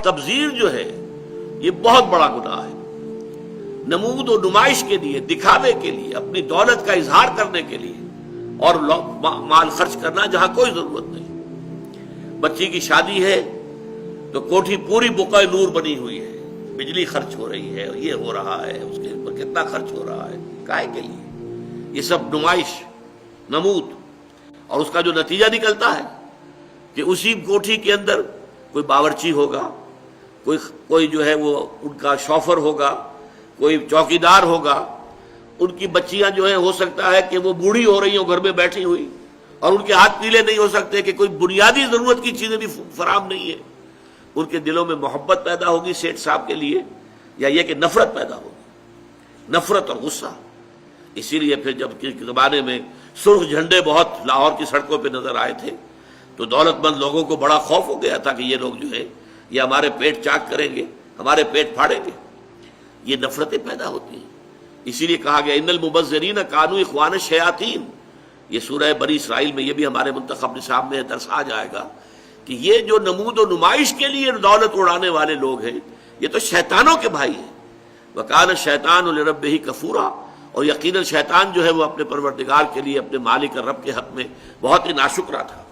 تبذیر جو ہے یہ بہت بڑا گناہ ہے۔ نمود و نمائش کے لیے، دکھاوے کے لیے، اپنی دولت کا اظہار کرنے کے لیے، اور مال خرچ کرنا جہاں کوئی ضرورت نہیں۔ بچی کی شادی ہے تو کوٹھی پوری بقعہ نور بنی ہوئی ہے، بجلی خرچ ہو رہی ہے، یہ ہو رہا ہے، اس کے اوپر کتنا خرچ ہو رہا ہے، کائے کے لیے؟ یہ سب نمائش، نمود، اور اس کا جو نتیجہ نکلتا ہے کہ اسی کوٹھی کے اندر کوئی باورچی ہوگا، کوئی جو ہے وہ ان کا شوفر ہوگا، کوئی چوکیدار ہوگا، ان کی بچیاں جو ہیں ہو سکتا ہے کہ وہ بوڑھی ہو رہی ہوں گھر میں بیٹھی ہوئی، اور ان کے ہاتھ پیلے نہیں ہو سکتے کہ کوئی بنیادی ضرورت کی چیزیں بھی فراہم نہیں ہے۔ ان کے دلوں میں محبت پیدا ہوگی سیٹھ صاحب کے لیے، یا یہ کہ نفرت پیدا ہوگی، نفرت اور غصہ۔ اسی لیے پھر جب کے زمانے میں سرخ جھنڈے بہت لاہور کی سڑکوں پہ نظر آئے تھے تو دولت مند لوگوں کو بڑا خوف ہو گیا تھا کہ یہ لوگ جو ہے یہ ہمارے پیٹ چاک کریں گے، ہمارے پیٹ پھاڑیں گے۔ یہ نفرتیں پیدا ہوتی ہیں۔ اسی لیے کہا گیا ان المبذرین کانوا اخوان الشیاطین۔ یہ سورہ بنی اسرائیل میں یہ بھی ہمارے منتخب نصاب میں درس آ جائے گا کہ یہ جو نمود و نمائش کے لیے دولت اڑانے والے لوگ ہیں یہ تو شیطانوں کے بھائی ہیں۔ وکان الشیطان لربہ کفورا، اور یقیناً شیطان جو ہے وہ اپنے پروردگار کے لیے، اپنے مالک اور رب کے حق میں بہت ہی ناشکرا تھا۔